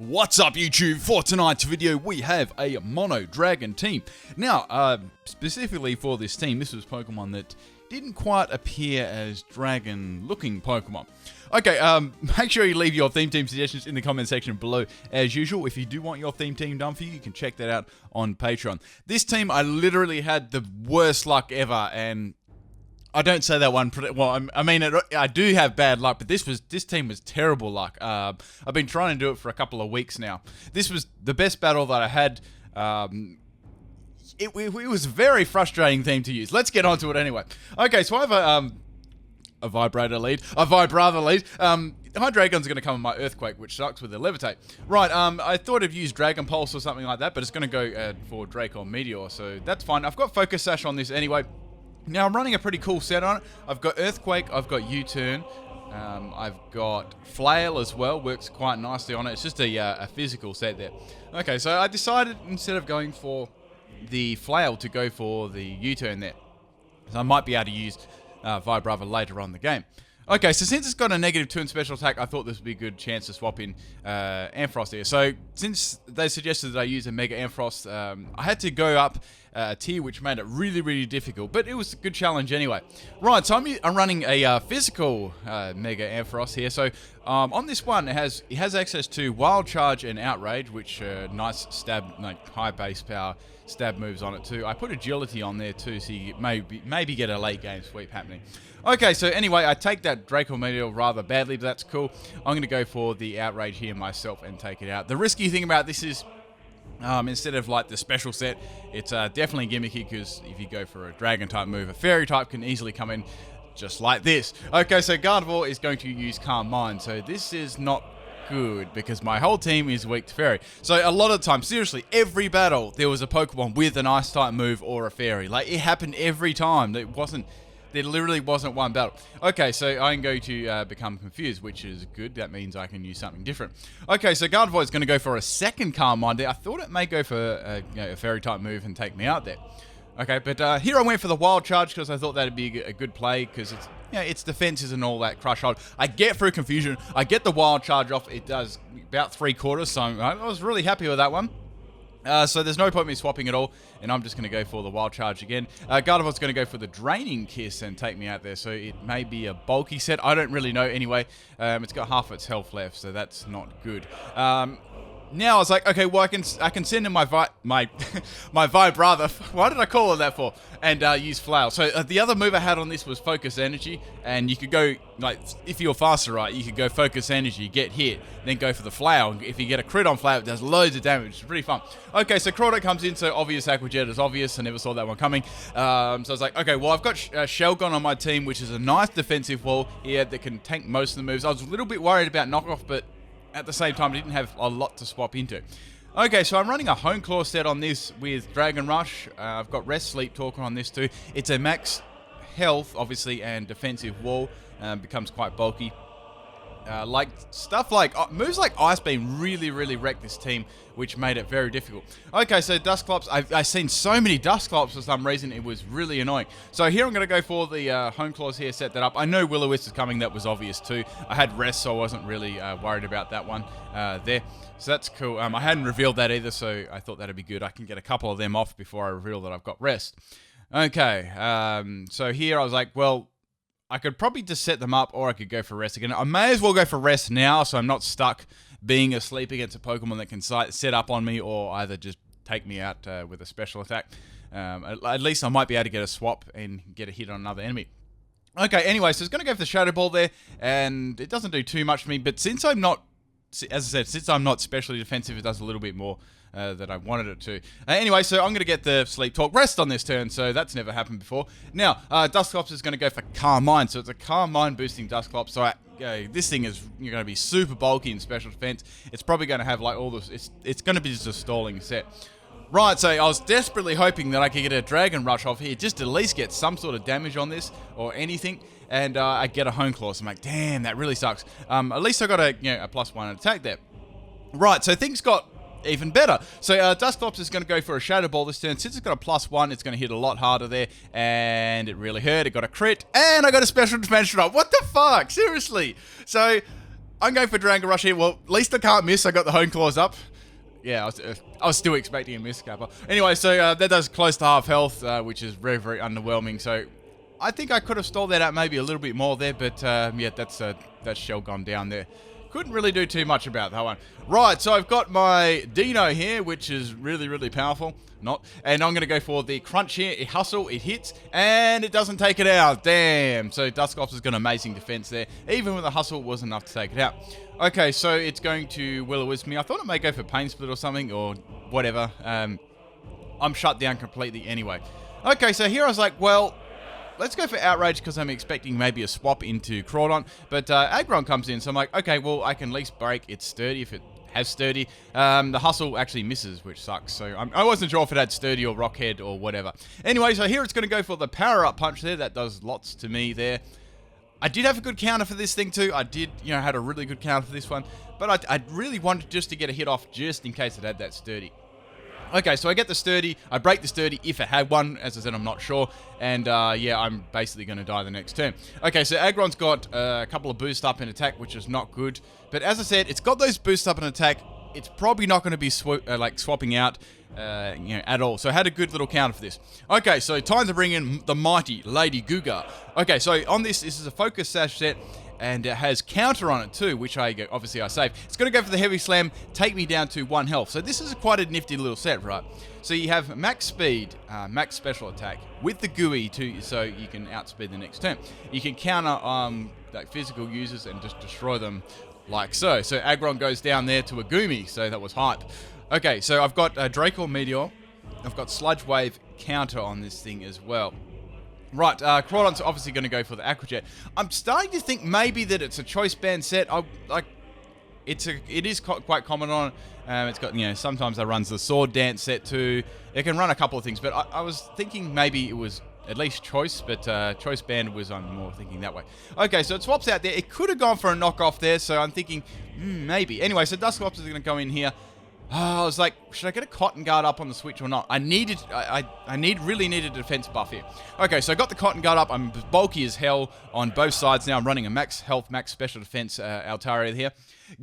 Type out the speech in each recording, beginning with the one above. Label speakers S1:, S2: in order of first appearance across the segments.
S1: What's up YouTube? For tonight's video we have a Mono Dragon team. Now, specifically for this team, this was Pokemon that didn't quite appear as dragon looking Pokemon. Okay, make sure you leave your theme team suggestions in the comment section below as usual. If you do want your theme team done for you, you can check that out on Patreon. This team, I literally had the worst luck ever, and I don't say that one. Well, I mean, I do have bad luck, but this team was terrible luck. I've been trying to do it for a couple of weeks now. This was the best battle that I had. It was a very frustrating theme to use. Let's get onto it anyway. Okay, so I have a Vibrator lead, a Vibrava lead. Hydreigon's going to come in my Earthquake, which sucks with the Levitate. Right, I thought I'd use Dragon Pulse or something like that, but it's going to go for Draco Meteor, so that's fine. I've got Focus Sash on this anyway. Now, I'm running a pretty cool set on it. I've got Earthquake, I've got U-Turn, I've got Flail as well, works quite nicely on it. It's just a physical set there. Okay, so I decided instead of going for the Flail to go for the U-Turn there. So I might be able to use Vibrava later on in the game. Okay, so since it's got a -2 in special attack, I thought this would be a good chance to swap in Ampharos here. So since they suggested that I use a Mega Ampharos, I had to go up a tier, which made it really, really difficult. But it was a good challenge anyway. Right, so I'm running a physical Mega Ampharos here. So on this one, it has access to Wild Charge and Outrage, which nice stab, like high base power stab moves on it too. I put Agility on there too, so you maybe get a late game sweep happening. Okay, so anyway, I take that Draco Meteor rather badly, but that's cool. I'm going to go for the Outrage here myself and take it out. The risky thing about this is, instead of like the special set, it's definitely gimmicky, because if you go for a Dragon type move, a Fairy type can easily come in just like this. Okay, so Gardevoir is going to use Calm Mind, so this is not good because my whole team is weak to Fairy. So a lot of the time, seriously, every battle there was a Pokemon with an Ice type move or a Fairy. Like, it happened every time. There literally wasn't one battle. Okay, so I'm going to become confused, which is good. That means I can use something different. Okay, so Gardevoir is going to go for a second Calm Mind there. I thought it may go for a Fairy type move and take me out there. Okay, but here I went for the Wild Charge because I thought that'd be a good play, because it's, its defenses and all that, Crush Hold. I get through Confusion. I get the Wild Charge off. It does about 3/4, so I was really happy with that one. So there's no point me swapping at all, and I'm just going to go for the Wild Charge again. Gardevoir's going to go for the Draining Kiss and take me out there, so it may be a bulky set. I don't really know anyway. It's got half its health left, so that's not good. Now I was like, okay, well I can send in my my Vibrava. Why did I call it that for? And use Flail. So the other move I had on this was Focus Energy, and you could go, like, if you're faster, right, you could go Focus Energy, get hit, then go for the Flail. If you get a crit on Flail, it does loads of damage. It's pretty fun. Okay, so Crawdad comes in, so obvious Aqua Jet is obvious. I never saw that one coming. So I was like, okay, well I've got Shelgon on my team, which is a nice defensive wall here that can tank most of the moves. I was a little bit worried about knockoff, but at the same time, I didn't have a lot to swap into. Okay, so I'm running a Hone Claw set on this with Dragon Rush. I've got Rest Sleep Talker on this too. It's a max health, obviously, and defensive wall. Becomes quite bulky. Like stuff like moves like Ice Beam really, really wrecked this team, which made it very difficult. Okay, so Dusclops. I've seen so many Dusclops for some reason. It was really annoying. So here I'm going to go for the Hone Claws here, set that up. I know Will-O-Wisp is coming. That was obvious too. I had Rest, so I wasn't really worried about that one there. So that's cool. I hadn't revealed that either, so I thought that'd be good. I can get a couple of them off before I reveal that I've got Rest. Okay, so here I was like, well, I could probably just set them up, or I could go for Rest again. I may as well go for Rest now, so I'm not stuck being asleep against a Pokemon that can set up on me, or either just take me out with a special attack. At least I might be able to get a swap and get a hit on another enemy. Okay, anyway, so it's going to go for the Shadow Ball there, and it doesn't do too much for me, but since I'm not, as I said, since I'm not specially defensive, it does a little bit more that I wanted it to. Anyway, so I'm going to get the Sleep Talk Rest on this turn, so that's never happened before. Now, Dusclops is going to go for Calm Mind, so it's a Calm Mind boosting Dusclops, so this thing is going to be super bulky in special defense. It's probably going to have like all this, it's going to be just a stalling set. Right, so I was desperately hoping that I could get a Dragon Rush off here, just at least get some sort of damage on this, or anything, and I get a Hone Claw, so I'm like, damn, that really sucks. At least I got a +1 attack there. Right, so things got even better. So Dusclops is going to go for a Shadow Ball this turn. Since it's got a +1, it's going to hit a lot harder there, and it really hurt. It got a crit, and I got a special defense drop. What the fuck? Seriously? So I'm going for Dragon Rush here. Well, at least I can't miss. I got the home claws up. Yeah, I was still expecting a miss, Kappa. Anyway, so that does close to half health, which is very, very underwhelming. So I think I could have stalled that out maybe a little bit more there, but yeah, that's shell gone down there. Couldn't really do too much about that one. Right, so I've got my Dino here, which is really, really powerful. Not. And I'm going to go for the crunch here. It hustle, it hits, and it doesn't take it out. Damn. So Dusclops has got amazing defense there. Even with a hustle, it wasn't enough to take it out. Okay, so it's going to Will-O-Wisp me. I thought it may go for Pain Split or something, or whatever. I'm shut down completely anyway. Okay, so here I was like, well, let's go for Outrage because I'm expecting maybe a swap into Crawdon. But Aggron comes in, so I'm like, okay, well, I can at least break. It's sturdy if it has sturdy. The hustle actually misses, which sucks. So I wasn't sure if it had sturdy or rockhead or whatever. Anyway, so here it's going to go for the power-up punch there. That does lots to me there. I did have a good counter for this thing too. I did, had a really good counter for this one. But I really wanted just to get a hit off just in case it had that sturdy. Okay, so I get the sturdy, I break the sturdy if it had one. As I said, I'm not sure. And yeah, I'm basically going to die the next turn. Okay, so Aggron's got a couple of boost up in attack, which is not good. But as I said, it's got those boost up in attack. It's probably not going to be swapping out at all. So I had a good little counter for this. Okay, so time to bring in the mighty Lady Guga. Okay, so on this is a focus sash set. And it has counter on it too, which obviously I save. It's going to go for the heavy slam, take me down to 1 health. So this is quite a nifty little set, right? So you have max speed, max special attack with the GUI too, so you can outspeed the next turn. You can counter like physical users and just destroy them like so. So Aggron goes down there to a Gumi, so that was hype. Okay, so I've got Draco Meteor. I've got Sludge Wave counter on this thing as well. Right, Crawdon's obviously going to go for the Aqua Jet. I'm starting to think maybe that it's a choice band set. It is quite common on it. It's got, sometimes it runs the Sword Dance set too. It can run a couple of things, but I was thinking maybe it was at least choice, but choice band was, I'm more thinking that way. Okay, so it swaps out there. It could have gone for a knockoff there, so I'm thinking maybe. Anyway, so Dusclops is going to go in here. I was like, should I get a Cotton Guard up on the switch or not? I really needed a defense buff here. Okay, so I got the Cotton Guard up. I'm bulky as hell on both sides now. I'm running a max health, max special defense Altaria here.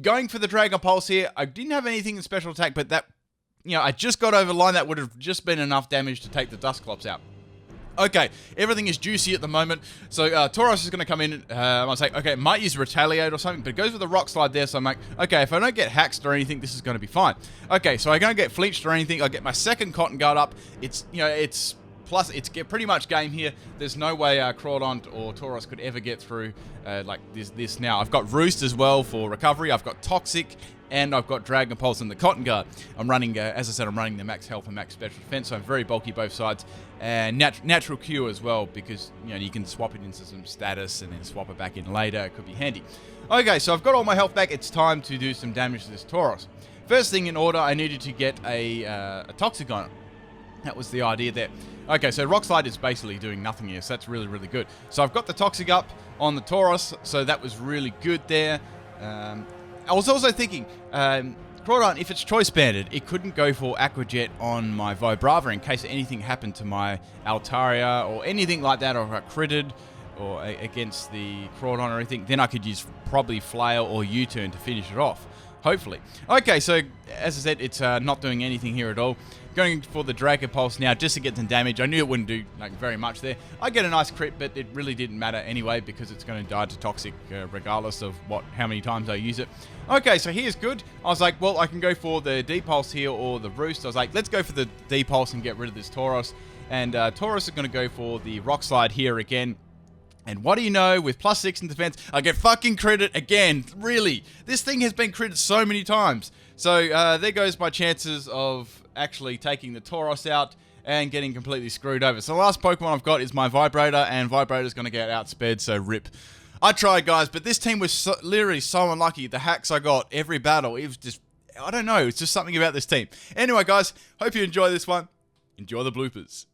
S1: Going for the Dragon Pulse here. I didn't have anything in special attack, but that, I just got over the line. That would have just been enough damage to take the Dusclops out. Okay, everything is juicy at the moment. So Tauros is going to come in. I was like, okay, might use Retaliate or something, but it goes with the Rock Slide there. So I'm like, okay, if I don't get haxed or anything, this is going to be fine. Okay, so I don't get flinched or anything. I get my second Cotton Guard up. It's, it's plus it's pretty much game here. There's no way Crawdon or Tauros could ever get through like this now. I've got Roost as well for recovery. I've got Toxic. And I've got Dragon Pulse and the Cotton Guard. I'm running, as I said, I'm running the max health and max special defense, so I'm very bulky both sides. And natural cure as well, because you can swap it into some status and then swap it back in later. It could be handy. Okay, so I've got all my health back. It's time to do some damage to this Tauros. First thing in order, I needed to get a Toxic on it. That was the idea there. Okay, so Rock Slide is basically doing nothing here, so that's really, really good. So I've got the Toxic up on the Tauros, so that was really good there. I was also thinking, Crawdon, if it's choice banded, it couldn't go for Aqua Jet on my Vibrava in case anything happened to my Altaria or anything like that, or if I critted or against the Crawdon or anything, then I could use probably Flail or U-turn to finish it off. Hopefully. Okay, so as I said, it's not doing anything here at all. Going for the Draco Pulse now just to get some damage. I knew it wouldn't do very much there. I get a nice crit, but it really didn't matter anyway because it's going to die to Toxic regardless of how many times I use it. Okay, so here's good. I was like, well, I can go for the D-Pulse here or the Roost. I was like, let's go for the D-Pulse and get rid of this Tauros. And Tauros is going to go for the Rock Slide here again. And what do you know, with +6 in defense, I get fucking critted again. Really, this thing has been critted so many times. So there goes my chances of actually taking the Tauros out and getting completely screwed over. So the last Pokemon I've got is my Vibrator, and Vibrator's going to get outsped, so rip. I tried, guys, but this team was literally so unlucky. The hacks I got every battle, it was just, I don't know, it's just something about this team. Anyway, guys, hope you enjoy this one. Enjoy the bloopers.